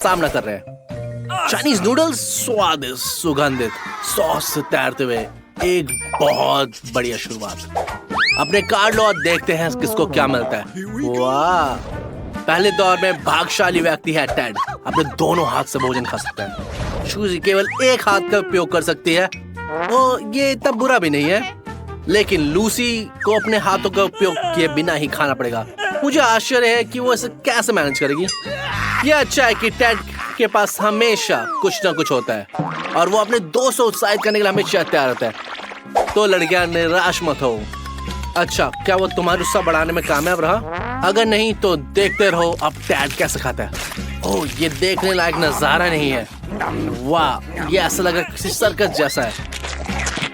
सामना कर रहे हैं। चाइनीज नूडल्स स्वादिष्ट, सुगंधित, सॉस से तैरते हुए एक बहुत बढ़िया शुरुआत। अपने कार्ड लो और देखते हैं किसको क्या मिलता है। वाह, पहले दौर में भाग्यशाली व्यक्ति है टेड। अपने दोनों हाथ से भोजन खा सकता है। सूजी केवल एक हाथ का उपयोग कर सकती है। वो ये इतना बुरा भी नहीं है, लेकिन लूसी को अपने हाथों का उपयोग किए बिना ही खाना पड़ेगा। मुझे आश्चर्य है कि वो इसे कैसे मैनेज करेगी। ये अच्छा है कि टेड के पास हमेशा कुछ ना कुछ होता है और वो अपने दोस्त को उत्साहित करने के लिए हमेशा तैयार होता है। तो लड़कियां निराश मत हो। अच्छा, क्या वो तुम्हारी उत्साह बढ़ाने में कामयाब रहा? अगर नहीं तो देखते रहो अब टेड कैसे खाता है। ओह, ये देखने लायक नजारा नहीं है। वाह, ये ऐसा लगा किसी सर्कस जैसा है,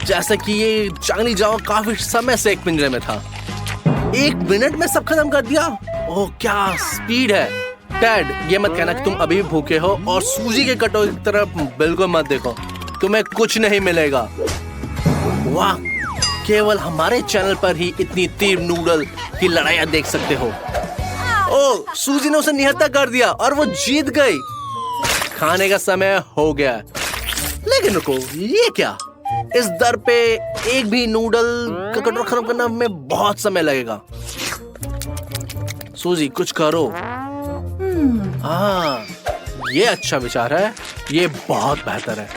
जैसे कि ये चांगली जाओ काफी समय से एक पिंजरे में था। 1 मिनट में सब खत्म कर दिया। ओह, क्या स्पीड है। टेड, ये मत कहना कि तुम अभी भी भूखे हो और सूजी के कटोरे की तरफ बिल्कुल मत देखो, तुम्हें कुछ नहीं मिलेगा। वाह, केवल हमारे चैनल पर ही इतनी तीव्र नूडल की लड़ाइयाँ देख सकते हो। ओह, सूजी ने उसे निहत्था कर दिया और वो जीत गई। खाने का समय हो गया। लेकिन रुको, ये क्या? इस दर पे एक भी नूडल का कटोरा खत्म करना में बहुत समय लगेगा। सूजी, कुछ करो। हाँ, ये अच्छा विचार है। ये बहुत बेहतर है।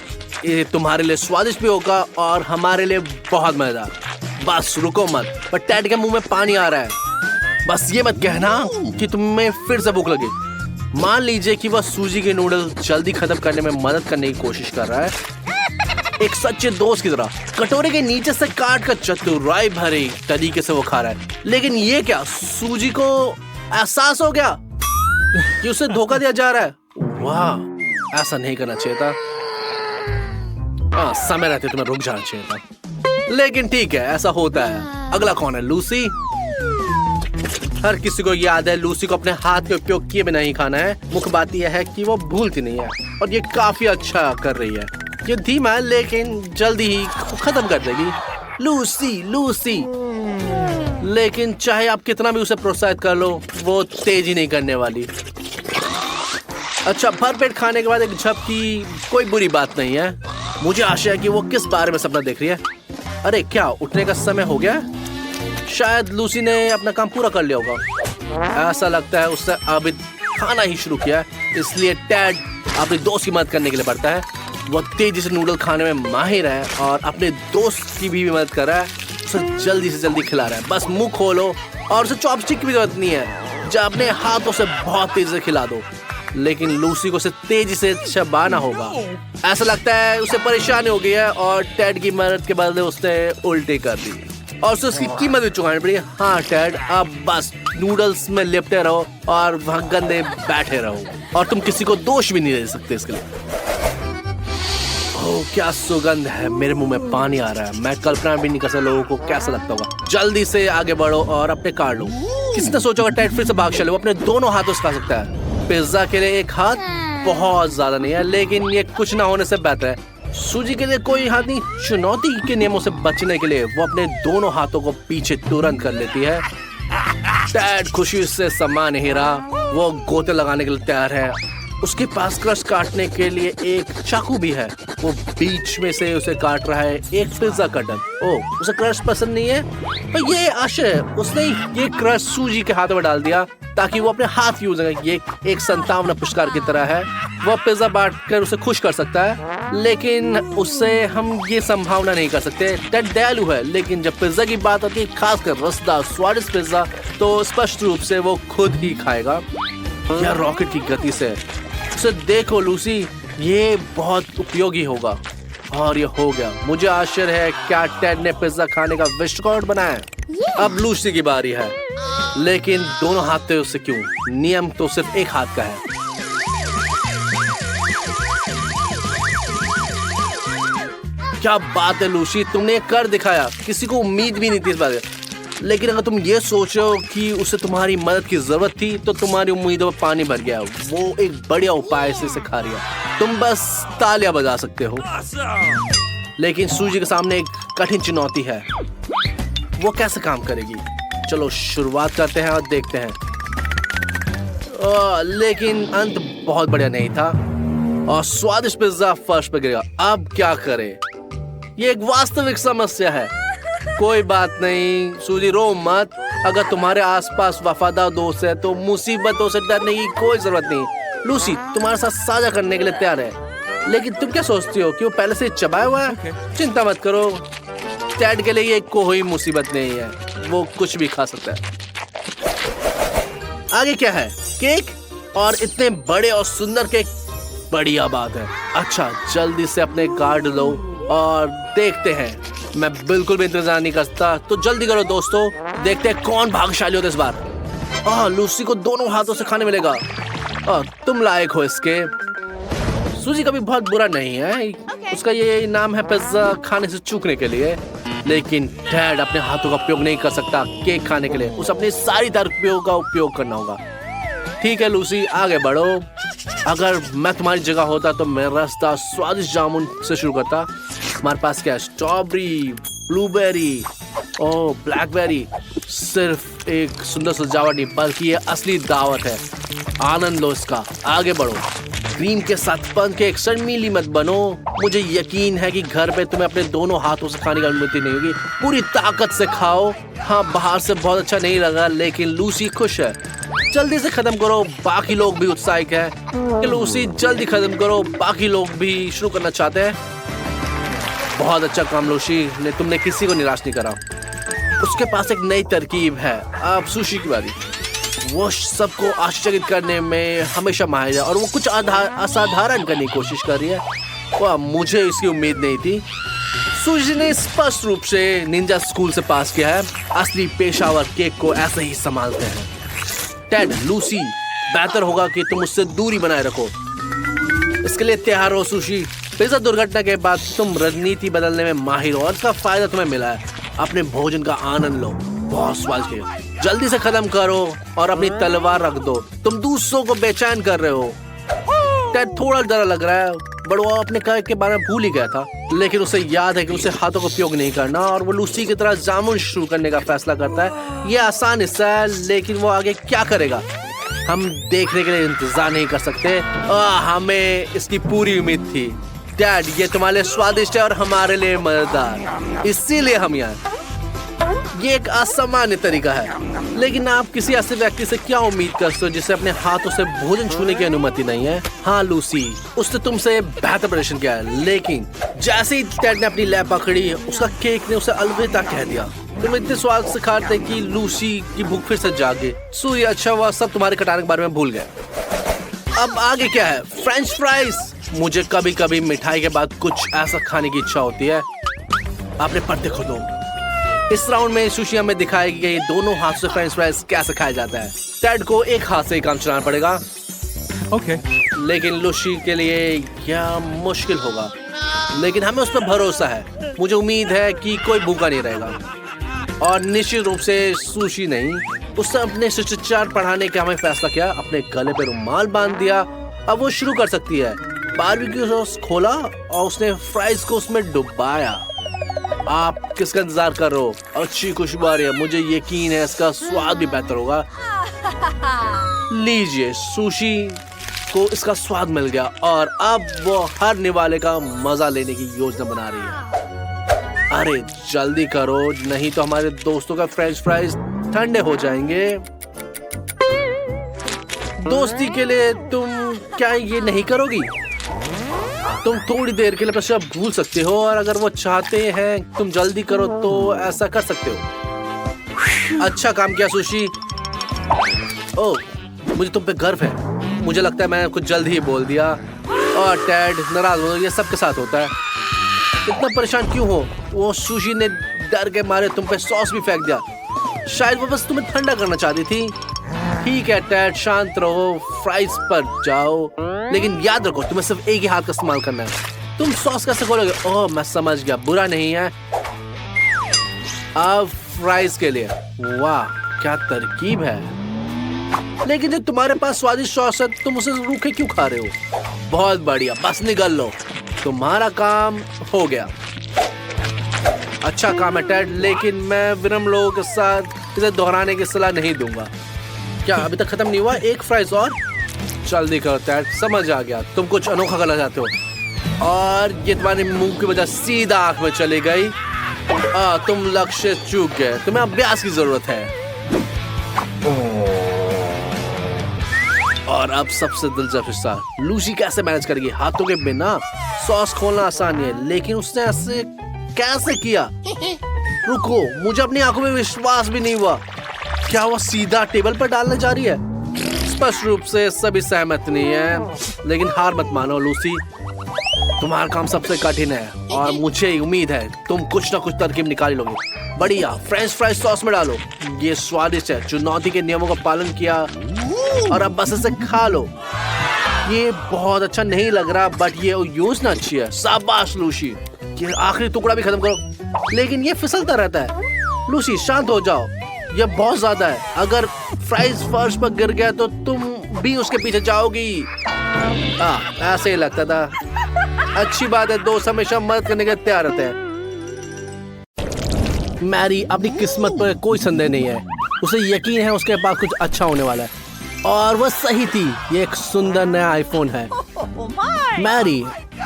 ये तुम्हारे लिए स्वादिष्ट भी होगा और हमारे लिए बहुत मजेदार। बस रुको मत। पर टेड के मुंह में पानी आ रहा है। बस ये मत कहना कि तुम्हें फिर से भूख लगी। मान लीजिए कि वह सूजी के नूडल जल्दी खत्म करने में मदद करने की कोशिश कर रहा है, एक सच्चे दोस्त की तरह। कटोरे के नीचे से काट कर चतुराई भरी तरीके से वो खा रहा है। लेकिन ये क्या, सूजी को एहसास हो गया कि उसे धोखा दिया जा रहा है। वाह, ऐसा नहीं करना चाहिए था। हाँ, समय रहते तुम्हें रुक जाना चाहिए था। लेकिन ठीक है, ऐसा होता है। अगला कौन है? लूसी। हर किसी को याद है लूसी को अपने हाथ के उपयोग किए बिना ही खाना है। मुख्य बात यह है कि वो भूलती नहीं है और ये काफी अच्छा कर रही है। ये धीमा है लेकिन जल्दी ही खत्म कर देगी। Lucy, Lucy. लेकिन चाहे आप कितना भी उसे प्रोत्साहित कर लो, वो तेजी नहीं करने वाली। अच्छा, भरपेट खाने के बाद एक झपकी कोई बुरी बात नहीं है। मुझे आशा है कि वो किस बारे में सपना देख रही है। अरे क्या, उठने का समय हो गया? शायद लूसी ने अपना काम पूरा कर लिया होगा। ऐसा लगता है उसने अभी खाना ही शुरू किया है, इसलिए टेड अपने दोस्त की मदद करने के लिए बढ़ता है। वो तेजी से नूडल खाने में माहिर है और अपने दोस्त की भी मदद कर रहा है। उसे जल्दी से जल्दी खिला रहा है। बस मुंह खोलो और उसे चॉपस्टिक की भी जरूरत नहीं है। जब अपने हाथों से बहुत तेजी से खिला दो। लेकिन लूसी को उसे तेजी से चबाना होगा। ऐसा लगता है उसे परेशानी हो गई है और टेड की मदद के बदले उसने उल्टी कर दी और उसे उसकी कीमत भी चुकानी पड़ी। हाँ टेड, अब बस नूडल्स में लिपटे रहो और वहाँ गंदे बैठे रहो और तुम किसी को दोष भी नहीं दे सकते इसके लिए। ओह, क्या सुगंध है। मेरे मुंह में पानी आ रहा है। मैं कल्पना भी नहीं कर सकता लोगों को कैसा लगता होगा। जल्दी से आगे बढ़ो और अपने कार्ड लो। किसने सोचा होगा टेड फिर से भाग्यशाली वो अपने दोनों हाथों से खा सकता है। पिज्जा के लिए एक हाथ बहुत ज्यादा नहीं है, लेकिन ये कुछ ना होने से बेहतर है। सूजी के लिए कोई हाथ नहीं। चुनौती के नियमों से बचने के लिए वो अपने दोनों हाथों को पीछे तुरंत कर लेती है। टेड खुशी से समा नहीं रहा। वो गोते लगाने के लिए तैयार है। उसके पास क्रस्ट काटने के लिए एक चाकू भी है। वो बीच में से उसे काट रहा है एक पिज्जा कटर। ओह, उसे क्रस्ट पसंद नहीं है। पर ये आशय है, उसने ये क्रस्ट सूजी के हाथों में डाल दिया ताकि वो अपने हाथ यूज करे। ये एक संतावना पुरस्कार की तरह है। वो पिज्जा बांट कर उसे खुश कर सकता है, लेकिन उससे हम ये संभावना नहीं कर सकते। टेड दयालु है, लेकिन जब पिज्जा की बात आती है, खासकर रसदार स्वादिष्ट पिज्जा, तो स्पष्ट रूप से वो खुद ही खाएगा या रॉकेट की गति से। उसे देखो लूसी, ये बहुत उपयोगी होगा। और ये हो गया। मुझे आश्चर्य है क्या टेड ने पिज्जा खाने का विश्व रिकॉर्ड बनाया है। अब लूसी की बारी है, लेकिन दोनों हाथ थे उससे क्यों? नियम तो सिर्फ एक हाथ का है। क्या बात है लूसी, तुमने ये कर दिखाया। किसी को उम्मीद भी नहीं थी इस बात से। लेकिन अगर तुम ये सोचो कि उसे तुम्हारी मदद की जरूरत थी, तो तुम्हारी उम्मीदों में पानी भर गया। वो एक बढ़िया उपाय से सिखा रही है। तुम बस तालियां बजा सकते हो। लेकिन सूजी के सामने एक कठिन चुनौती है। वो कैसे काम करेगी? चलो शुरुआत करते हैं और देखते हैं। लेकिन अंत बहुत बढ़िया नहीं था और स्वादिष्ट पिज्जा फर्श पे गिरा। अब क्या करें? ये एक वास्तविक समस्या है। कोई बात नहीं सूजी, रो मत। अगर तुम्हारे आसपास वफादार दोस्त है तो मुसीबतों से डरने की कोई जरूरत नहीं। लूसी तुम्हारे साथ साझा करने के लिए तैयार है, लेकिन तुम क्या सोचती हो कि वो पहले से चबाया हुआ है? चिंता मत करो, टैड के लिए ये कोई मुसीबत नहीं है, वो कुछ भी खा सकता है। आगे क्या है? केक, और इतने बड़े और सुंदर केक, बढ़िया बात है। अच्छा जल्दी से अपने कार्ड लो और देखते हैं। मैं बिल्कुल भी इंतजार नहीं करता, तो जल्दी करो दोस्तों, देखते हैं कौन भाग्यशाली होता है इस बार। लूसी को दोनों हाथों से खाने मिलेगा। तुम लायक हो इसके। सूजी कभी बहुत बुरा नहीं है, उसका ये नाम है पिज्जा खाने से चूकने के लिए। लेकिन डैड अपने हाथों का उपयोग नहीं कर सकता केक खाने के लिए, उसे अपनी सारी तरकीबों का उपयोग करना होगा। ठीक है लूसी, आगे बढ़ो। अगर मैं तुम्हारी जगह होता तो मैं रास्ता स्वादिष्ट जामुन से शुरू करता। हमारे पास क्या है? स्ट्रॉबेरी, ब्लूबेरी, ओह ब्लैकबेरी। सिर्फ एक सुंदर सजावट नहीं बल्कि ये असली दावत है। आनंद लो इसका। आगे बढ़ो। क्रीम के साथ पैनकेक, शर्मीली मत बनो। मुझे यकीन है कि घर पे तुम्हें अपने दोनों हाथों से खाने की अनुमति नहीं होगी। पूरी ताकत से खाओ। हाँ बाहर से बहुत अच्छा नहीं लगा, लेकिन लूसी खुश है। जल्दी से खत्म करो, बाकी लोग भी उत्साहित है। लूसी जल्दी खत्म करो, बाकी लोग भी शुरू करना चाहते हैं। बहुत अच्छा काम लूसी ने, तुमने किसी को निराश नहीं करा। उसके पास एक नई तरकीब है। अब सुशी की बारी। वो सबको आश्चर्यचकित करने में हमेशा माहिर है और वो कुछ असाधारण करने की कोशिश कर रही है। वाह, मुझे इसकी उम्मीद नहीं थी। सुशी ने स्पष्ट रूप से निंजा स्कूल से पास किया है। असली पेशावर केक को ऐसे ही संभालते हैं। टेड, लूसी, बेहतर होगा कि तुम उससे दूरी बनाए रखो। इसके लिए तैयार हो सुशी। पिज्जा दुर्घटना के बाद तुम रणनीति बदलने में माहिर हो और इसका फायदा तुम्हें मिला है। अपने भोजन का आनंद लो, बहुत स्वादिष्ट है। जल्दी से खत्म करो और अपनी तलवार रख दो। तुम दूसरों को बेचैन कर रहे हो। टेड थोड़ा डर लग रहा है, बट वो अपने कार्य के बारे में भूल ही गया था। लेकिन उसे याद है कि उसे हाथों का उपयोग नहीं करना और वो लूसी की तरह जामुन शुरू करने का फैसला करता है। ये आसान हिस्सा है, लेकिन वो आगे क्या करेगा हम देखने के लिए इंतजार नहीं कर सकते। हमें इसकी पूरी उम्मीद थी। डैड, ये तुम्हारे लिए स्वादिष्ट है और हमारे लिए मजेदार, इसीलिए हम यहाँ। ये एक असामान्य तरीका है, लेकिन आप किसी ऐसे व्यक्ति से क्या उम्मीद कर सकते हो जिसे अपने हाथों से भोजन छूने की अनुमति नहीं है? हाँ लूसी, उसने तुमसे बेहतर प्रदर्शन किया है, लेकिन जैसे ही टेड ने अपनी लैब पकड़ी, उसका केक ने उसे अलविदा कह दिया। तुम इतने स्वाद से खाते कि लूसी की भूख फिर से जागे। सूर्य, अच्छा हुआ सब तुम्हारे कटाने के बारे में भूल गए। अब आगे क्या है? French fries. मुझे कभी कभी मिठाई के बाद कुछ ऐसा खाने की इच्छा होती है। आपने पर्दे खोलो। इस राउंड में सुशी में दिखाई गई दोनों हाथ से फ्रेंच फ्राइज कैसे खाया जाता है। टेड को एक हाथ से ही काम चलाना पड़ेगा। ओके। लेकिन लूसी के लिए यह मुश्किल होगा, लेकिन हमें उस पर भरोसा है। मुझे उम्मीद है कि कोई भूखा नहीं रहेगा। और निश्चित रूप से सुशी नहीं, उसने अपने शिष्टाचार पढ़ाने का हमें फैसला किया। अपने गले पे रुमाल बांध दिया। अब वो शुरू कर सकती है। बारबेक्यू सॉस खोला और उसने फ्राइज को उसमें डुबाया। आप किसका इंतजार कर रहे हो? अच्छी खुशबू आ रही है, मुझे यकीन है इसका स्वाद भी बेहतर होगा। लीजिए, सुशी को इसका स्वाद मिल गया और अब वो हर निवाले का मजा लेने की योजना बना रही है। अरे जल्दी करो, नहीं तो हमारे दोस्तों का फ्रेंच फ्राइज ठंडे हो जाएंगे। दोस्ती के लिए तुम क्या ये नहीं करोगी? तुम थोड़ी देर के लिए पश्चात भूल सकते हो, और अगर वो चाहते हैं तुम जल्दी करो तो ऐसा कर सकते हो। अच्छा काम किया सुशी। ओह, मुझे तुम पे गर्व है। मुझे लगता है मैंने कुछ जल्दी ही बोल दिया। और टेड नाराज हो, ये सबके साथ होता है। इतना परेशान क्यों हो? वो सुशी ने डर के मारे तुम पे सॉस भी फेंक दिया। शायद वो बस तुम्हें ठंडा करना चाहती थी। ठीक है टेड, शांत रहो, फ्राइज पर जाओ, लेकिन याद रखो तुम्हें सिर्फ एक ही हाथ का इस्तेमाल करना है। तुम सॉस कैसे खोलोगे? ओह मैं समझ गया, बुरा नहीं है। अब फ्राइज के लिए, वाह क्या तरकीब है। लेकिन जो तुम्हारे पास स्वादिष्ट सॉस है, तुम उसे रूखे क्यों खा रहे हो? बहुत बढ़िया, बस निगल लो, तुम्हारा काम हो गया। अच्छा काम है टेड, लेकिन मैं विनम्र लोगों के साथ इसे दोहराने की सलाह नहीं दूंगा। क्या अभी तक खत्म नहीं हुआ? एक फ्राइज और। जल्दी करो टैड, समझ आ गया तुम कुछ अनोखा करना चाहते हो और ये तुम्हारे मुंह की वजह सीधा आंख में चली गई। तुम लक्ष्य चूक गए, तुम्हें अभ्यास की जरूरत है। और अब सबसे दिलचस्प हिस्सा, लूसी कैसे मैनेज करेगी हाथों के बिना। सॉस खोलना आसान है, लेकिन उसने ऐसे कैसे किया? रुको, मुझे अपनी आंखों में विश्वास भी नहीं हुआ। क्या वो सीधा टेबल पर डालने जा रही है? स्पष्ट रूप से सभी सहमत नहीं है, लेकिन हार मत मानो लूसी, तुम्हारा काम सबसे कठिन है और मुझे उम्मीद है तुम कुछ ना कुछ तरकीब निकाल लोगे। बढ़िया, फ्रेंच फ्राइज सॉस में डालो, ये स्वादिष्ट है। चुनौती के नियमों का पालन किया और अब बस इसे खा लो। ये बहुत अच्छा नहीं लग रहा, बट ये योजना अच्छी है। शाबाश लूसी, ये आखिरी टुकड़ा भी खत्म करो। लेकिन ये फिसलता रहता है। लूसी शांत हो जाओ, ये बहुत ज्यादा है। अगर फ्राइज फर्श पर गिर गया तो तुम भी उसके पीछे जाओगी। ऐसे ही लगता था। अच्छी बात है, दोस्त हमेशा मदद करने के लिए तैयार रहते हैं। मैरी अपनी किस्मत पर कोई संदेह नहीं है, उसे यकीन है उसके पास कुछ अच्छा होने वाला है और वह सही थी। ये एक सुंदर नया आईफोन है। मैरी,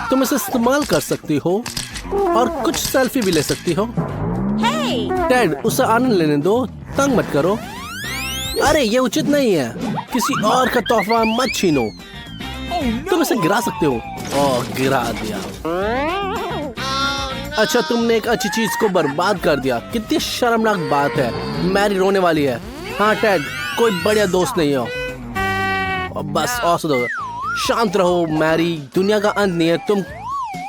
तुम इसे इस्तेमाल कर सकती हो और कुछ सेल्फी भी ले सकती हो। टेड, उसे आनंद लेने दो, तंग मत करो। अरे ये उचित नहीं है, किसी और का तोहफा मत छीनो। तुम इसे गिरा सकते हो। गिरा दिया। अच्छा, तुमने एक अच्छी चीज को बर्बाद कर दिया। कितनी शर्मनाक बात है। मैरी रोने वाली है। हाँ टेड, कोई बढ़िया दोस्त नहीं हो। बस और सुनो, शांत रहो मैरी, दुनिया का अंत नहीं है। तुम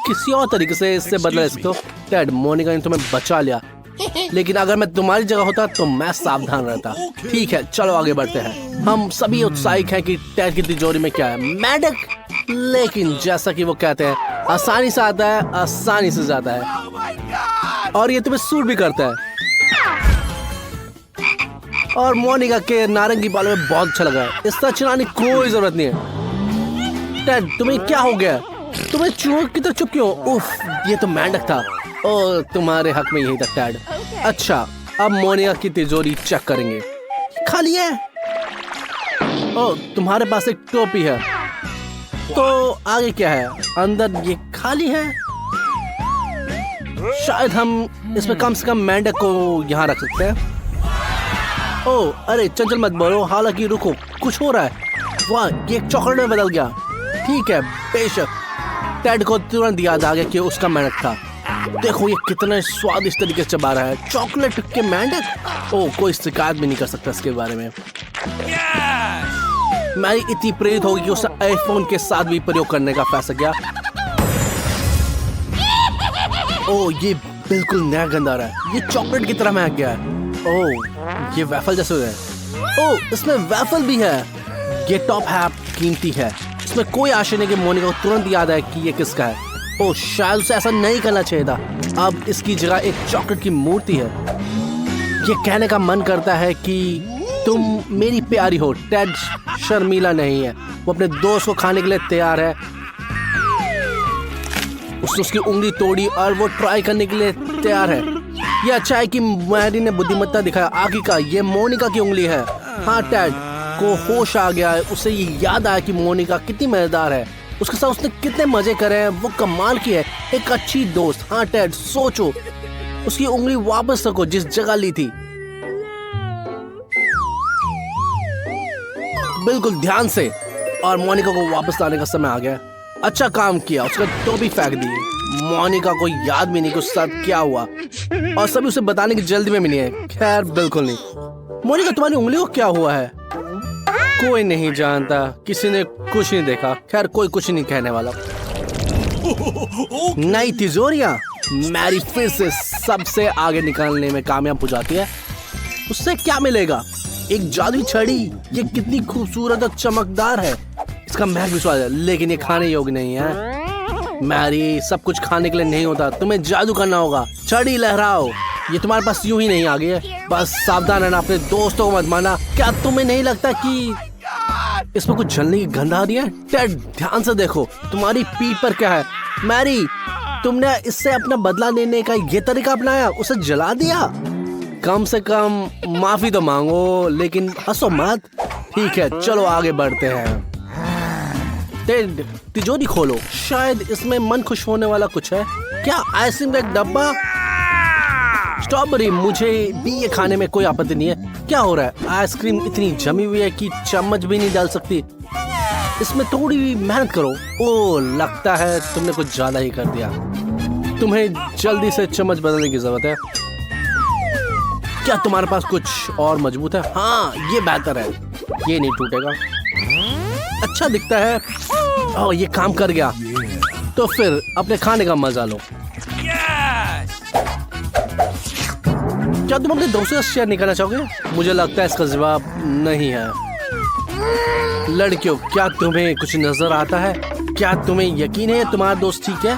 किसी और तरीके से इससे बदला सकते हो। टेड, मोनिका ने तुम्हें बचा लिया, लेकिन अगर मैं तुम्हारी जगह होता तो मैं सावधान रहता। ठीक है, चलो आगे बढ़ते हैं। हम सभी उत्साहित हैं कि टेड की तिजोरी में क्या है। मेंढक, लेकिन जैसा कि वो कहते हैं, आसानी से आता है, आसानी से जाता है और ये तुम्हें सूट भी करता है। और मोनिका के नारंगी बालों में बहुत अच्छा लगा है। इस तरह चिल्लाने की कोई जरूरत नहीं है। टेड, तुम्हें क्या हो गया? तुम्हें चूहों की तरह चुप क्यों? उफ, ये तो मेंढक था। तुम्हारे हक में यही तक टेड। अच्छा, अब मोनिका की तिजोरी चेक करेंगे। खाली है। तुम्हारे पास एक टोपी है, तो आगे क्या है? अंदर ये खाली है। शायद हम इसमें कम से कम मेंढक को यहाँ रख सकते हैं। अरे चंचल मत बोलो, हालांकि रुको, कुछ हो रहा है। वाह, ये चॉकलेट में बदल गया। ठीक है, बेशक। टेड को तुरंत याद आ गया कि उसका मेंढक था। देखो ये कितना स्वादिष्ट तरीके से चबा रहा है। चॉकलेट के मेंढक। कोई शिकायत भी नहीं कर सकता इसके बारे में। मैरी इतनी प्रेरित होगी कि उसने आईफोन के साथ भी प्रयोग करने का फैसला किया। ये बिल्कुल नया गंध आ रहा है। ये चॉकलेट की तरह महक गया है। ये वैफल जैसे है। इसमें वैफल भी है। ये टॉप हैप कीमती है। इसमें कोई आशा नहीं कि मोनिका को तुरंत याद आए कि ये किसका है। शायद उसे ऐसा नहीं करना चाहिए था। अब इसकी जगह एक चॉकलेट की मूर्ति है। ये कहने का मन करता है कि तुम मेरी प्यारी हो। टेड शर्मीला नहीं है, वो अपने दोस्त को खाने के लिए तैयार है। उसने उसकी उंगली तोड़ी और वो ट्राई करने के लिए तैयार है। ये अच्छा है कि मैरी ने बुद्धिमत्ता दिखाया। आखिरकार ये मोनिका की उंगली है। हाँ, टेड को होश आ गया है। उसे ये याद आया कि मोनिका कितनी मजेदार है, उसके साथ उसने कितने मजे करे हैं। वो कमाल की है, एक अच्छी दोस्त। हाँ टेड, सोचो, उसकी उंगली वापस रखो जिस जगह ली थी। बिल्कुल ध्यान से। और मोनिका को वापस लाने का समय आ गया। अच्छा काम किया, उसका टोपी फेंक दी। मोनिका को याद भी नहीं कि उसके साथ क्या हुआ और सभी उसे बताने की जल्दी में भी नहीं है। खैर, बिल्कुल नहीं। मोनिका, तुम्हारी उंगली को क्या हुआ है? कोई नहीं जानता, किसी ने कुछ नहीं देखा। खैर, कोई कुछ नहीं कहने वाला। नई तिजोरियां। मैरी फिर से सबसे आगे निकालने में कामयाब हो जाती है। उससे क्या मिलेगा? एक जादुई छड़ी। ये कितनी खूबसूरत और चमकदार है। इसका महक भी स्वाद है, लेकिन ये खाने योग्य नहीं है। मैरी, सब कुछ खाने के लिए नहीं होता, तुम्हें जादू करना होगा। छड़ी लहराओ। ये तुम्हारे पास यूं ही नहीं आ गई है। बस सावधान रहना, अपने दोस्तों को मत मारना। क्या तुम्हें नहीं लगता कि इसमें कुछ जलने की गंध आ रही है? टेड, ध्यान से देखो, तुम्हारी पीठ पर क्या है? मैरी, तुमने इससे अपना बदला लेने का ये तरीका अपनाया, उसे जला दिया। कम से कम माफी तो मांगो, लेकिन हंसो मत। ठीक है, चलो आगे बढ़ते हैं। टेड, तिजोरी खोलो, शायद इसमें मन खुश होने वाला कुछ है। क्या आइसक्रीम का एक डब्बा? स्ट्रॉबेरी, मुझे भी ये खाने में कोई आपत्ति नहीं है। क्या हो रहा है? आइसक्रीम इतनी जमी हुई है कि चम्मच भी नहीं डाल सकती। इसमें थोड़ी भी मेहनत करो। ओ, लगता है तुमने कुछ ज्यादा ही कर दिया। तुम्हें जल्दी से चम्मच बदलने की जरूरत है। क्या तुम्हारे पास कुछ और मजबूत है? हाँ, ये बेहतर है। ये नहीं टूटेगा। अच्छा दिखता है। ओह, ये काम कर गया। तो फिर अपने खाने का मजा लो। क्या तुम अपने दोस्तों से शेयर नहीं करना चाहोगे? मुझे लगता है इसका जवाब नहीं है। लड़कियों, क्या तुम्हें कुछ नजर आता है? क्या तुम्हें यकीन है तुम्हारा दोस्त ठीक है?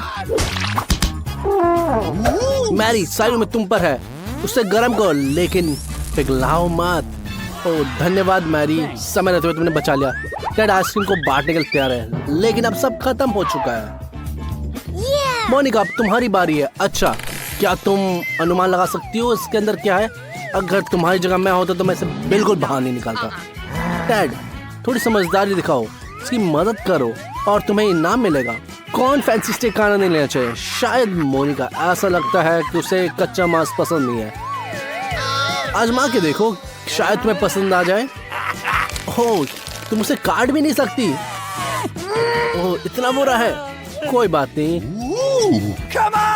मैरी, साइड में तुम पर है। उसे गर्म करो, लेकिन पिघलाओ मत। ओह, धन्यवाद मैरी, समय रहते हुए तुमने बचा लिया। टेड आइसक्रीम को बांटने के लिए तैयार है, लेकिन अब सब खत्म हो चुका है। मोनिका, अब तुम्हारी बारी है। अच्छा, क्या तुम अनुमान लगा सकती हो इसके अंदर क्या है? अगर तुम्हारी जगह मैं होता तो मैं इसे बिल्कुल बाहर नहीं निकालता। टेड, थोड़ी समझदारी दिखाओ, इसकी मदद करो और तुम्हें इनाम मिलेगा। कौन फैंसी स्टेक खाना नहीं लेना चाहिए? शायद मोनिका, ऐसा लगता है कि उसे कच्चा मांस पसंद नहीं है। आजमा के देखो, शायद तुम्हें पसंद आ जाए। ओह, तुम उसे काट भी नहीं सकती। ओह, इतना बुरा है। कोई बात नहीं,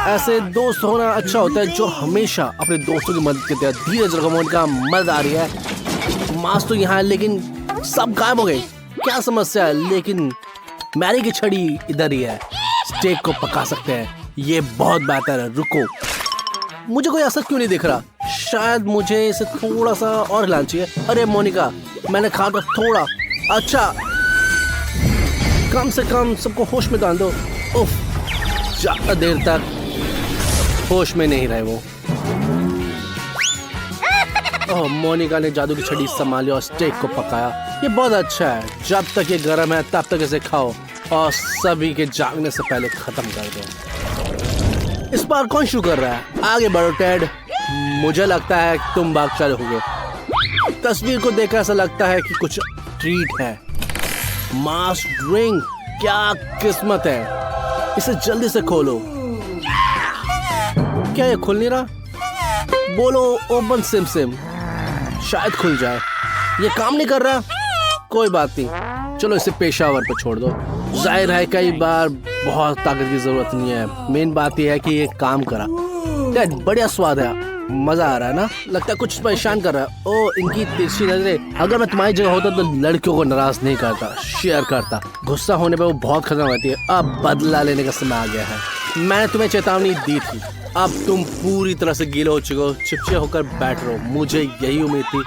ऐसे दोस्त होना अच्छा होता है जो हमेशा अपने दोस्तों की मदद करते हैं। धीरज रखो मोनिका, मदद आ रही है। मांस तो यहाँ है, लेकिन सब गायब हो गए। क्या समस्या है? लेकिन मैरी की छड़ी इधर ही है। स्टेक को पका सकते हैं। ये बहुत बेहतर है। रुको, मुझे कोई असर क्यों नहीं दिख रहा? शायद मुझे इसे थोड़ा सा और हिलाना चाहिए। अरे मोनिका, मैंने कहा था थोड़ा। अच्छा, कम से कम सबको होश में डाल दो। उफ, ज्यादा देर तक होश में नहीं रहे वो। ओह, मोनिका ने जादू की छड़ी संभाली और स्टेक को पकाया। ये बहुत अच्छा है। जब तक ये गर्म है तब तक इसे खाओ और सभी के जागने से पहले खत्म कर दो। इस बार कौन शुरू कर रहा है? आगे बढ़ो टेड, मुझे लगता है तुम भाग चले होगे। तस्वीर को देखकर ऐसा लगता है कि कुछ ट्रीट है। मास ड्रिंक, क्या किस्मत है। इसे जल्दी से खोलो। क्या ये खुल नहीं रहा? बोलो ओपन सिम सिम, शायद खुल जाए। ये काम नहीं कर रहा। कोई बात नहीं, चलो इसे पेशावर पर छोड़ दो। जाहिर है कई बार बहुत ताकत की जरूरत नहीं है। मेन बात यह है कि ये काम करा। बढ़िया स्वाद है, मजा आ रहा है ना? लगता है कुछ परेशान कर रहा है। ओ, इनकी तिरछी नजरें। अगर मैं तुम्हारी जगह होता तो लड़कियों को नाराज नहीं करता, शेयर करता। गुस्सा होने पे वो बहुत खतरनाक होती है। अब बदला लेने का समय आ गया है। मैंने तुम्हें चेतावनी दी थी। अब तुम पूरी तरह से गीले हो चुके हो। चिपचिपे होकर बैठ रहो। मुझे यही उम्मीद थी।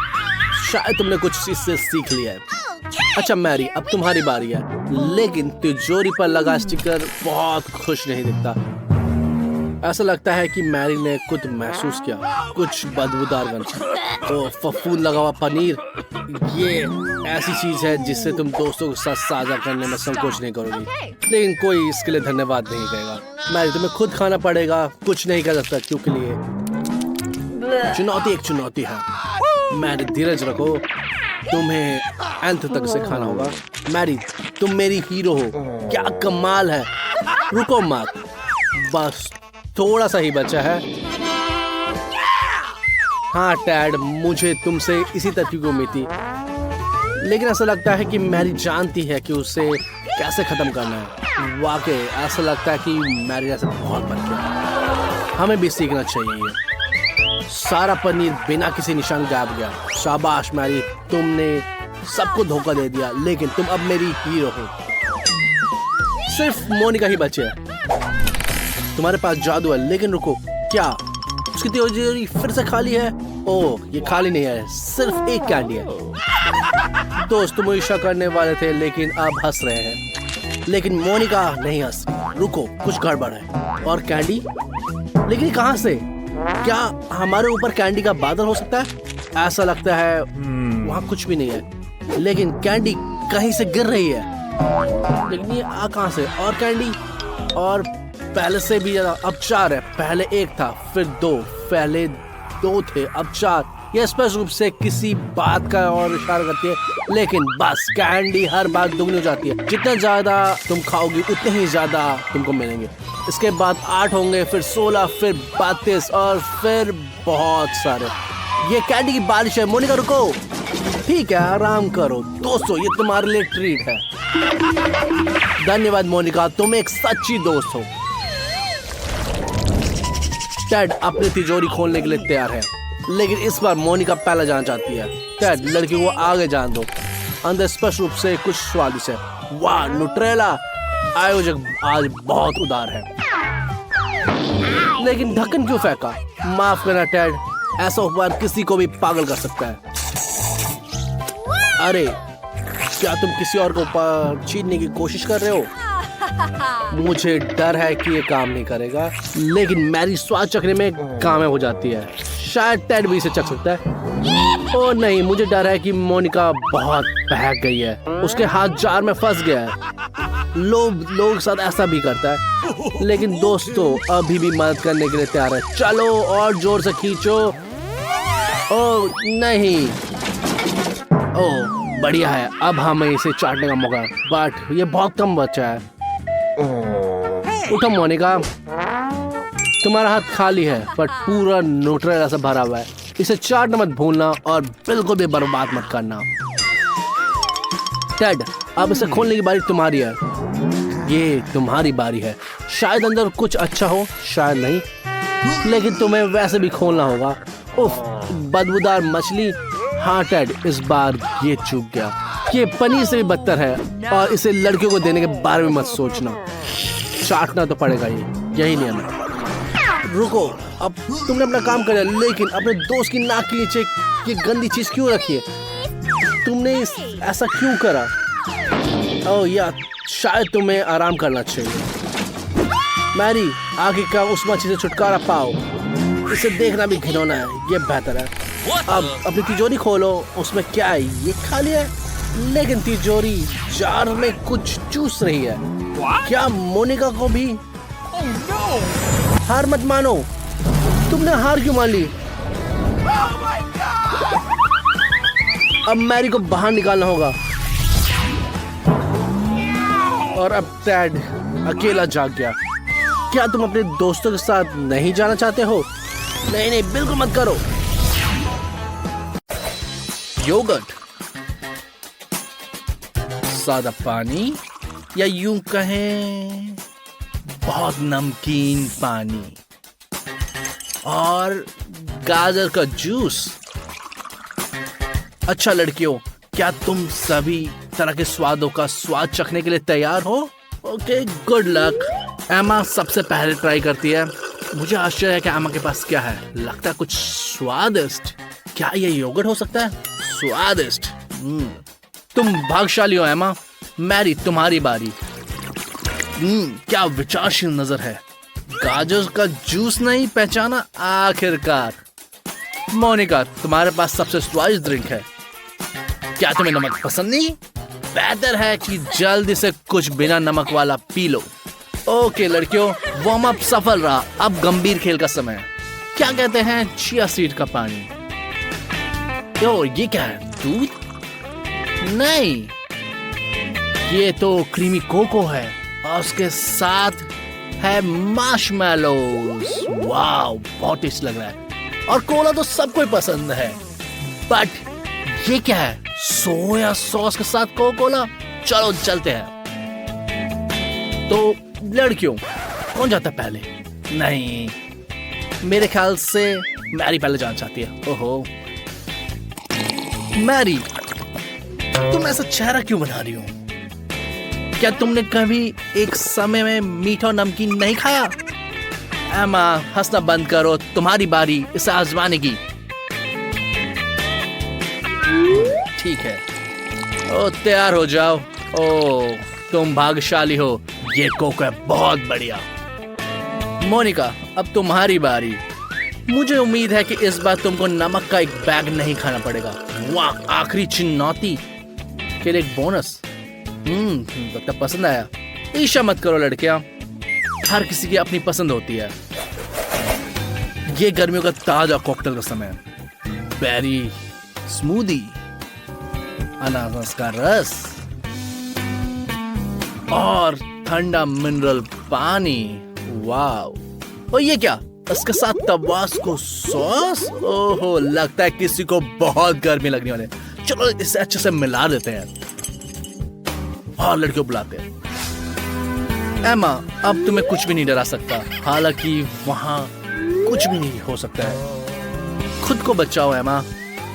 शायद तुमने कुछ इससे सीख लिया है। अच्छा मैरी, अब तुम्हारी बारी है, लेकिन तिजोरी पर लगा स्टिकर बहुत खुश नहीं दिखता। ऐसा लगता है कि मैरी ने कुछ महसूस किया, कुछ बदबूदार गंध। तो फफूंद लगा हुआ पनीर, ये ऐसी चीज है जिससे तुम दोस्तों के साथ साझा करने में संकोच नहीं करोगी। लेकिन कोई इसके लिए धन्यवाद नहीं कहेगा। मैरी, तुम्हें खुद खाना पड़ेगा। कुछ नहीं कर सकता क्योंकि लिए चुनौती एक चुनौती है। मैरी, धीरज रखो, तुम्हें अंत तक से खाना होगा। मैरी, तुम मेरी हीरो हो। क्या कमाल है। रुको मत, बस थोड़ा सा ही बचा है। हाँ टैड, मुझे तुमसे इसी तरह की उम्मीद थी, लेकिन ऐसा लगता है कि मैरी जानती है कि उसे कैसे खत्म करना है। वाकई ऐसा लगता है कि मैरी ऐसे बहुत बन गया। हमें भी सीखना चाहिए। सारा पनीर बिना किसी निशान गायब गया। शाबाश मैरी, तुमने सबको धोखा दे दिया, लेकिन तुम अब मेरी हीरो हो। सिर्फ मोनिका ही बचे है। तुम्हारे पास जादू है, लेकिन रुको, क्या उसकी तिजोरी फिर से खाली है? ओह, ये खाली नहीं है, सिर्फ एक कैंडी है। दोस्त तुम ईर्ष्या करने वाले थे, लेकिन अब हंस रहे हैं। लेकिन मोनिका नहीं हंस। रुको, कुछ गड़बड़ है। और कैंडी? लेकिन कहाँ से? क्या हमारे ऊपर कैंडी का बादल हो सकता है? ऐसा लगता है वहाँ कुछ भी नहीं है, लेकिन कैंडी कहीं से गिर रही है। लेकिन ये आ कहाँ से? और कैंडी, और पहले से भी ज्यादा। अब 4 है। पहले 1 था, फिर 2, पहले 2 थे, अब 4। ये स्पष्ट रूप से किसी बात का और इशारा करती है, लेकिन बस कैंडी हर बार दुगनी हो जाती है। जितना ज्यादा तुम खाओगी उतने ही ज्यादा तुमको मिलेंगे। इसके बाद 8 होंगे, फिर 16, फिर 32 और फिर बहुत सारे। ये कैंडी की बारिश है। मोनिका रुको। ठीक है, आराम करो दोस्तों, ये तुम्हारे लिए ट्रीट है। धन्यवाद मोनिका, तुम एक सच्ची दोस्त हो। टेड अपनी तिजोरी खोलने के लिए तैयार है, लेकिन इस बार मोनिका पहले जाना चाहती है। टेड लड़की को आगे जान दो। अंदर स्पष्ट रूप से कुछ स्वादिष्ट है। वाह, न्यूट्रेला। आयोजक आज बहुत उदार है। लेकिन ढक्कन क्यों फेंका? माफ करना टेड, ऐसा उपहार किसी को भी पागल कर सकता है। अरे, क्या तुम किसी और को ऊपर छीनने की कोशिश कर रहे हो? मुझे डर है कि ये काम नहीं करेगा, लेकिन मैरी स्वाद चखने में कामयाब हो जाती है। शायद टेड भी इसे चख सकता है। ओ नहीं, मुझे डर है कि मोनिका बहुत बहक गई है। उसके हाथ जार में फंस गया है। लोग साथ ऐसा भी करता है, लेकिन दोस्तों अभी भी मदद करने के लिए तैयार है। चलो और जोर से खींचो। ओ नहीं, ओ बढ़िया है, अब हमें इसे चाटने का मौका। बट ये बहुत कम बचा है। उठो मोनिका, तुम्हारा हाथ खाली है पर पूरा न्यूट्रेला से भरा हुआ है। इसे चाटना मत भूलना और बिल्कुल भी बर्बाद मत करना। टेड, अब इसे खोलने की बारी तुम्हारी है। ये तुम्हारी बारी है। शायद अंदर कुछ अच्छा हो, शायद नहीं, लेकिन तुम्हें वैसे भी खोलना होगा। उफ, बदबूदार मछली। हाँ टेड, इस बार ये चूक गया। ये पनीर से भी बदतर है और इसे लड़कियों को देने के बारे में मत सोचना। चाटना तो पड़ेगा, यही नियम है। रुको, अब तुमने अपना काम कर लिया, लेकिन अपने दोस्त की नाक के नीचे ये गंदी चीज क्यों रखी है? तुमने ऐसा क्यों करा? ओह यार, शायद तुम्हें आराम करना चाहिए। मैरी, आगे का उस मछली से छुटकारा पाओ। इसे देखना भी घिनौना है, ये बेहतर है। अब अपनी तिजोरी खोलो, उसमें क्या है? ये खाली है, लेकिन तिजोरी जार में कुछ चूस रही है। क्या मोनिका को भी? हार मत मानो। तुमने हार क्यों मान ली? अब मैरी को बाहर निकालना होगा। और अब टेड अकेला जाग गया। क्या तुम अपने दोस्तों के साथ नहीं जाना चाहते हो? नहीं नहीं, बिल्कुल मत करो। योगर्ट, सादा पानी, या यूं कहें बहुत नमकीन पानी, और गाजर का जूस। अच्छा लड़कियों, क्या तुम सभी तरह के स्वादों का स्वाद चखने के लिए तैयार हो? Okay, good luck. एमा सबसे पहले ट्राई करती है। मुझे आश्चर्य है कि एमा के पास क्या है। लगता है कुछ स्वादिष्ट। क्या ये योगर्ट हो सकता है? स्वादिष्ट। तुम भाग्यशाली हो एमा। मैरी, तुम्हारी बारी। क्या विचारशील नजर है। गाजर का जूस नहीं पहचाना? आखिरकार। मोनिका, तुम्हारे पास सबसे स्वादिष्ट ड्रिंक है। क्या तुम्हें नमक पसंद नहीं? बेहतर है कि जल्दी से कुछ बिना नमक वाला पी लो। ओके लड़कियों, वार्म अप सफल रहा। अब गंभीर खेल का समय है। क्या कहते हैं चिया सीड का पानी? यो, ये क्या है? दूध? नहीं, ये तो क्रीमी कोको है और उसके साथ है मार्शमैलोज। वाओ, बहुत टेस्ट लग रहा है। और कोला तो सबको पसंद है, बट ये क्या है? सोया सॉस के साथ कोका कोला? चलो चलते हैं। तो लड़कियों, कौन जाता पहले? नहीं, मेरे ख्याल से मैरी पहले जाना चाहती है। ओहो मैरी, तुम ऐसा चेहरा क्यों बना रही हो? क्या तुमने कभी एक समय में मीठा और नमकीन नहीं खाया? एमा, हंसना बंद करो, तुम्हारी बारी इसे आजमाने की। ठीक है, ओ तैयार हो जाओ। ओ, तुम भाग्यशाली हो। ये कोको है बहुत बढ़िया। मोनिका, अब तुम्हारी बारी। मुझे उम्मीद है कि इस बार तुमको नमक का एक बैग नहीं खाना पड़ेगा। वाह, आखिरी चुनौती के लिए एक बोनस। लगता पसंद आया। ईर्ष्या मत करो लड़कियां, हर किसी की अपनी पसंद होती है। ये गर्मियों का ताजा कॉकटेल का समय है। बेरी स्मूदी, अनानास का रस और ठंडा मिनरल पानी। वाओ! और ये क्या, इसके साथ तबास्को सॉस? ओहो, लगता है किसी को बहुत गर्मी लगने वाले। चलो इसे अच्छे से मिला देते हैं और लड़कियों बुलाते हैं। एमा, अब तुम्हें कुछ भी नहीं डरा सकता, हालांकि वहां कुछ भी नहीं हो सकता है। खुद को बचाओ एमा।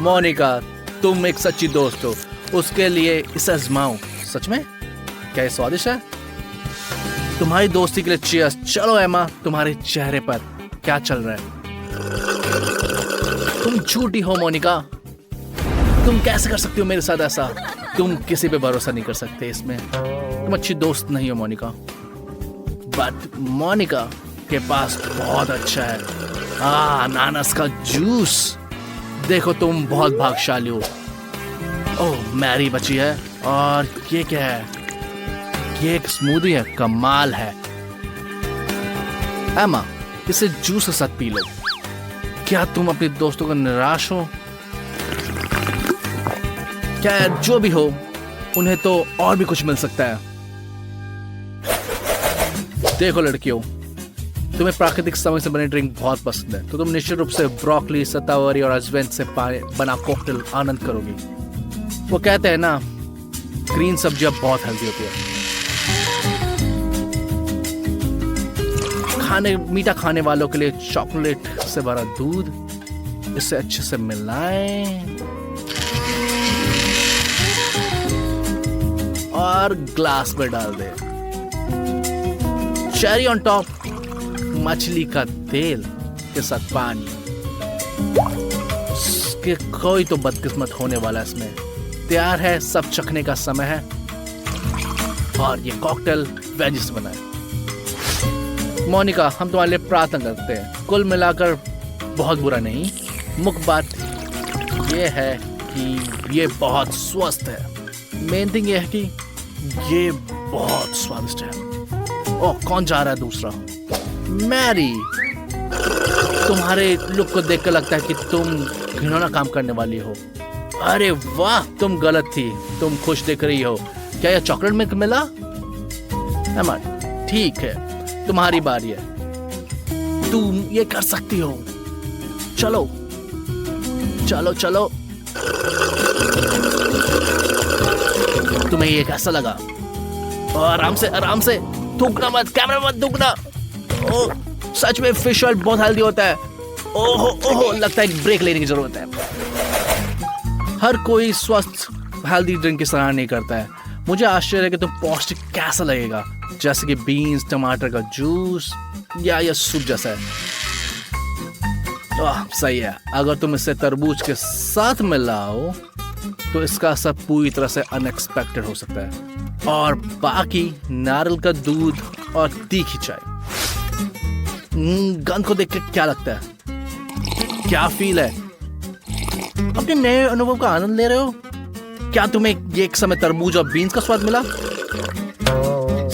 मोनिका, तुम एक सच्ची दोस्त हो, उसके लिए इसे आजमाओ। सच में? क्या ये स्वादिष्ट है? तुम्हारी दोस्ती के लिए चीयर्स। चलो एमा, तुम्हारे चेहरे पर क्या चल रहा है? तुम झूठी हो मोनिका, तुम कैसे कर सकती हो मेरे साथ ऐसा? तुम किसी पे भरोसा नहीं कर सकते इसमें। तुम अच्छी दोस्त नहीं हो मोनिका। बट मोनिका के पास बहुत अच्छा है, अनानास का जूस। देखो तुम बहुत भाग्यशाली हो। ओह, मैरी बची है। और ये क्या है? ये एक स्मूदी है, कमाल है। एमा, इसे जूस के साथ पी लो। क्या तुम अपने दोस्तों को निराश हो? क्या जो भी हो, उन्हें तो और भी कुछ मिल सकता है। देखो लड़कियों, तुम्हें प्राकृतिक समय से बने ड्रिंक बहुत पसंद है, तो तुम निश्चित रूप से ब्रोकली, शतावरी और अजवाइन से बना कॉकटेल आनंद करोगी। वो कहते हैं ना, ग्रीन सब्जियां बहुत हेल्दी होती है। मीठा खाने वालों के लिए चॉकलेट से भरा दूध, इसे अच्छे से मिलाएं और ग्लास में डाल दें। चेरी ऑन टॉप, मछली का तेल के साथ पानी। कोई तो बदकिस्मत होने वाला इसमें। तैयार है, सब चखने का समय है। और ये कॉकटेल वेज से बना है। मोनिका, हम तुम्हारे लिए प्रार्थना करते हैं। कुल मिलाकर बहुत बुरा नहीं। मुख्य बात ये है कि ये बहुत स्वस्थ है। मेन थिंग ये है कि ये बहुत स्वादिष्ट है। ओह, कौन जा रहा है दूसरा? मैरी, तुम्हारे लुक को देखकर लगता है कि तुम घिनौना काम करने वाली हो। अरे वाह, तुम गलत थी, तुम खुश दिख रही हो। क्या यह चॉकलेट मिल्क मिला? एमा, ठीक है, तुम्हारी बारी है। तुम ये कर सकती हो। चलो चलो चलो। तुम्हें ये कैसा लगा? आराम से आराम से, थूकना मत, कैमरा मत थूकना। ओह, सच में फिश ऑयल बहुत हेल्दी होता है। ओहो ओहो, लगता है एक ब्रेक लेने की जरूरत है। हर कोई स्वस्थ हेल्दी ड्रिंक की सराहना नहीं करता है। मुझे आश्चर्य है कि तुम पौष्टिक कैसा लगेगा, जैसे कि बीन्स, टमाटर का जूस या यह सूप जैसा है। सही है। अगर तुम इसे तरबूज के साथ मिलाओ तो इसका असर पूरी तरह से अनएक्सपेक्टेड हो सकता है। और बाकी नारियल का दूध और तीखी चाय। गंध को देख के क्या लगता है? क्या फील है? अपने नए अनुभव का आनंद ले रहे हो? क्या तुम्हें ये एक समय तरबूज और बीन्स का स्वाद मिला?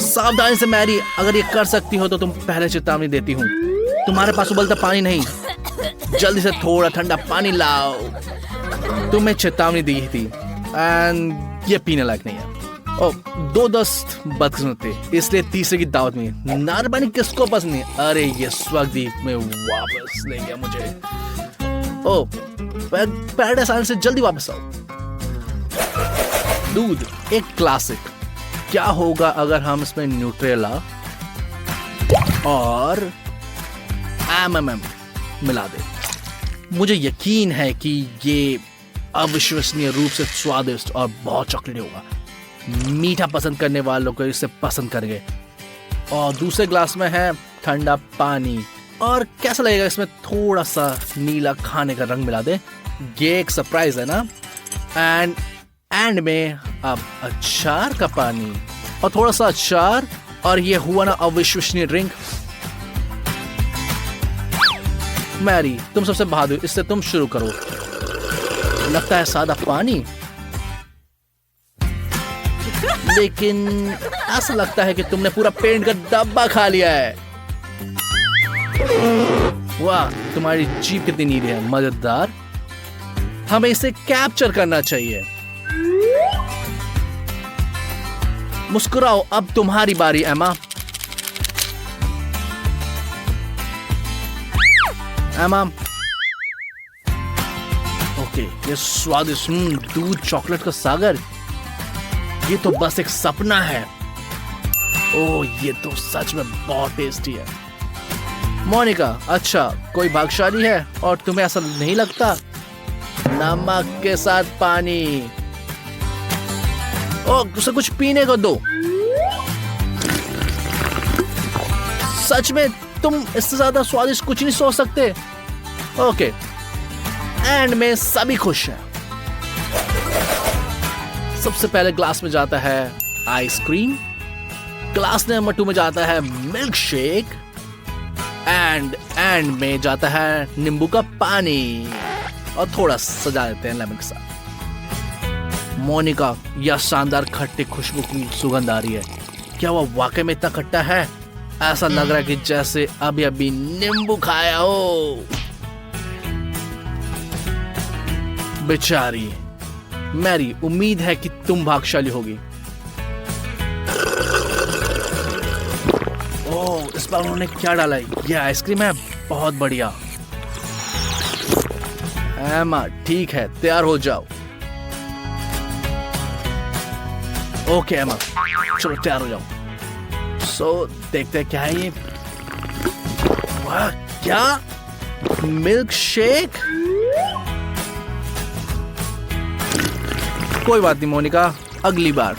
सावधानी से मैरी, अगर ये कर सकती हो तो तुम पहले चेतावनी देती हूँ। तुम्हारे पास उबलता पानी नहीं, जल्दी से थोड़ा ठंडा पानी लाओ। तुम्हें चेतावनी दी थी एंड ये पीने लायक नहीं है। ओह, 2 दोस्त बदकिस्मत थे, इसलिए तीसरे की दावत में। नार पानी किसको पसंद नहीं? अरे ये स्वगदीप में वापस ले गया मुझे। ओह, पैराडाइज आइलैंड से जल्दी वापस आओ। दूध, एक क्लासिक। क्या होगा अगर हम इसमें न्यूट्रेला और एमएमएम मिला दें? मुझे यकीन है कि ये अविश्वसनीय रूप से स्वादिष्ट और बहुत चॉकलेटी होगा। मीठा पसंद करने वालों को इसे पसंद करेंगे। और दूसरे ग्लास में है ठंडा पानी। और कैसा लगेगा इसमें थोड़ा सा नीला खाने का रंग मिला दे? ये एक सरप्राइज है ना। एंड में अब अचार का पानी और थोड़ा सा अचार, और ये हुआ ना अविश्वसनीय ड्रिंक। मैरी, तुम सबसे बहादुर, इससे तुम शुरू करो। लगता है सादा पानी, लेकिन ऐसा लगता है कि तुमने पूरा पेंट का डब्बा खा लिया है। वाह, तुम्हारी जीभ कितनी नीली है, मजेदार। हमें इसे कैप्चर करना चाहिए। मुस्कुराओ, अब तुम्हारी बारी एमा। एमा, ओके, ये स्वादिष्ट दूध चॉकलेट का सागर, ये तो बस एक सपना है। ओह, ये तो सच में बहुत टेस्टी है। मोनिका, अच्छा, कोई भाग्यशाली है और तुम्हें ऐसा नहीं लगता? नमक के साथ पानी। ओह, उसे कुछ पीने को दो। सच में तुम इससे ज्यादा स्वादिष्ट कुछ नहीं सोच सकते। ओके, एंड में सभी खुश हैं। सबसे पहले ग्लास में जाता है आइसक्रीम, ग्लास नंबर 2 में जाता है मिल्क शेक, एंड में जाता है नींबू का पानी, और थोड़ा सजा देते हैं लेमन के साथ। मोनिका, यह शानदार खट्टी खुशबू की सुगंध आ रही है। क्या वह वाकई में इतना खट्टा है? ऐसा लग रहा है कि जैसे अभी अभी नींबू खाया हो। बेचारी मैरी, उम्मीद है कि तुम भाग्यशाली होगी। ओह, इस बार उन्होंने क्या डाला है? यह आइसक्रीम है, बहुत बढ़िया। एमा, ठीक है, तैयार हो जाओ। ओके एमा, चलो तैयार हो जाओ। देखते हैं क्या है ये। वाह, क्या मिल्क शेक! कोई बात नहीं मोनिका, अगली बार।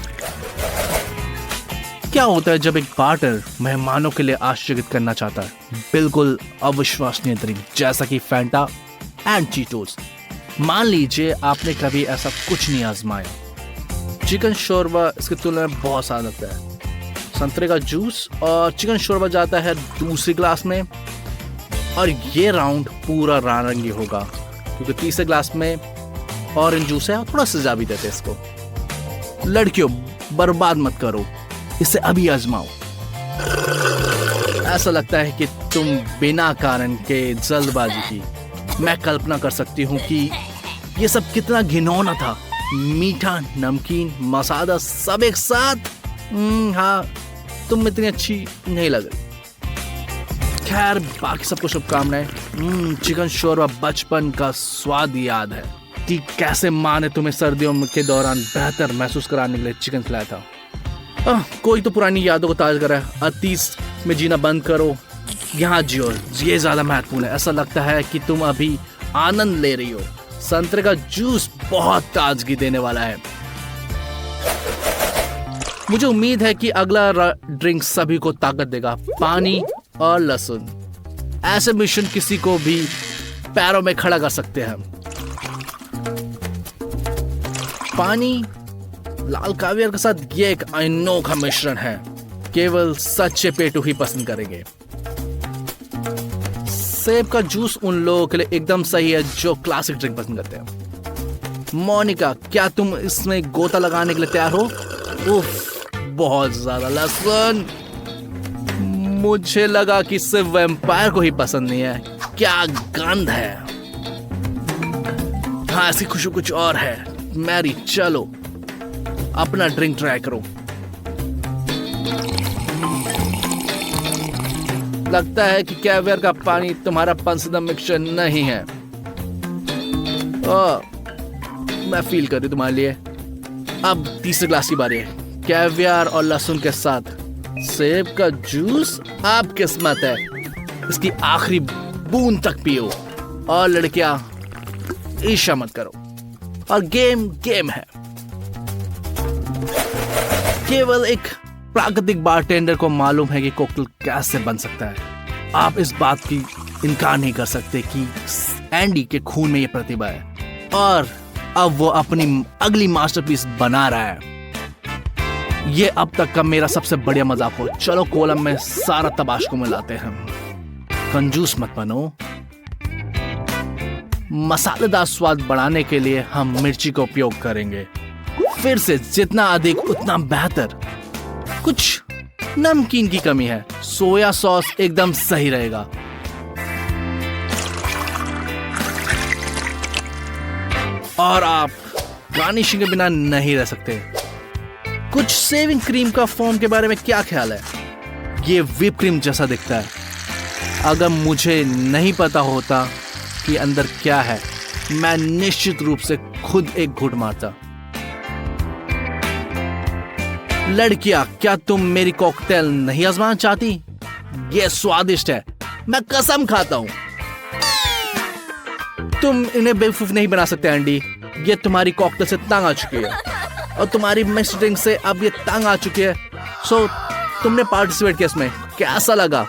क्या होता है जब एक बार्टर मेहमानों के लिए आश्चर्यचकित करना चाहता है? बिल्कुल अविश्वसनीय ड्रिंक, जैसा कि फैंटा एंड चीटोस। मान लीजिए आपने कभी ऐसा कुछ नहीं आजमाया। चिकन शोरबा इसकी तुलना में बहुत सादा लगता है। संतरे का जूस और चिकन शोरबा जाता है दूसरी ग्लास में, और ये राउंड पूरा नारंगी होगा क्योंकि तीसरे ग्लास में ऑरेंज जूस है, और थोड़ा सजा भी देते हैं इसको। लड़कियों, बर्बाद मत करो, इसे अभी आजमाओ। ऐसा लगता है कि तुम बिना कारण के जल्दबाजी की। मैं कल्पना कर सकती हूँ कि ये सब कितना घिनौना था। मीठा, नमकीन, मसाला सब एक साथ। हाँ, तुम इतनी अच्छी नहीं लग रही। खैर, बाकी सबको शुभकामनाएं। चिकन शोरबा बचपन का स्वाद याद है कि कैसे माँ ने तुम्हें सर्दियों के दौरान बेहतर महसूस कराने के लिए चिकन खिलाया था। कोई तो पुरानी यादों को ताज़ा करे। अतीत में जीना बंद करो, यहाँ जियो, ये ज्यादा महत्वपूर्ण है। ऐसा लगता है कि तुम अभी आनंद ले रही हो। संतरे का जूस बहुत ताजगी देने वाला है। मुझे उम्मीद है कि अगला ड्रिंक सभी को ताकत देगा। पानी और लहसुन, ऐसे मिश्रण किसी को भी पैरों में खड़ा कर सकते हैं। पानी, लाल कावियर के साथ ये एक अनोखा मिश्रण है, केवल सच्चे पेटू ही पसंद करेंगे। सेब का जूस उन लोगों के लिए एकदम सही है जो क्लासिक ड्रिंक पसंद करते हैं। मोनिका, क्या तुम इसमें गोता लगाने के लिए तैयार हो? उफ, बहुत ज्यादा लहसुन। मुझे लगा कि सिर्फ वैम्पायर को ही पसंद नहीं है। क्या गंध है। हाँ, ऐसी खुशबू कुछ और है। मैरी, चलो अपना ड्रिंक ट्राई करो। लगता है कि कैवियर का पानी तुम्हारा पसंदीदा मिक्सचर नहीं है। मैं फील कर रही हूं तुम्हारे लिए। अब तीसरे ग्लास की बारी है। कैवियर और लहसुन के साथ सेब का जूस, आप किस्मत है। इसकी आखिरी बूंद तक पियो। और लड़कियां, ईर्ष्या मत करो। और गेम है। केवल एक प्राकृतिक बारटेंडर को मालूम है कि कोकटेल कैसे बन सकता है। आप इस बात की इनकार नहीं कर सकते कि एंडी के खून में ये प्रतिभा है, और अब वो अपनी अगली मास्टरपीस बना रहा है। ये अब तक का मेरा सबसे बढ़िया मजाक हो। चलो कोलम में सारा तबाशको मिलाते हैं। कंजूस मत बनो। मसालेदार स्वाद बढ़ाने के लिए हम मिर्ची का उपयोग करेंगे। फिर से जितना अधिक उतना बेहतर। कुछ नमकीन की कमी है। सोया सॉस एकदम सही रहेगा। और आप गार्निशिंग के बिना नहीं रह सकते। कुछ सेविंग क्रीम का फोम के बारे में क्या ख्याल है? ये व्हिप क्रीम जैसा दिखता है। अगर मुझे नहीं पता होता कि अंदर क्या है, मैं निश्चित रूप से खुद एक घूंट मारता। लड़कियां, क्या तुम मेरी कॉकटेल नहीं आजमाना चाहती? ये स्वादिष्ट है, मैं कसम खाता हूं। तुम इन्हें बेवकूफ नहीं बना सकते एंडी। ये तुम्हारी कॉकटेल से तंग आ चुकी है और तुम्हारी मिक्स्ड ड्रिंक से अब ये तंग आ चुकी है। सो तुमने पार्टिसिपेट किया इसमें, कैसा लगा?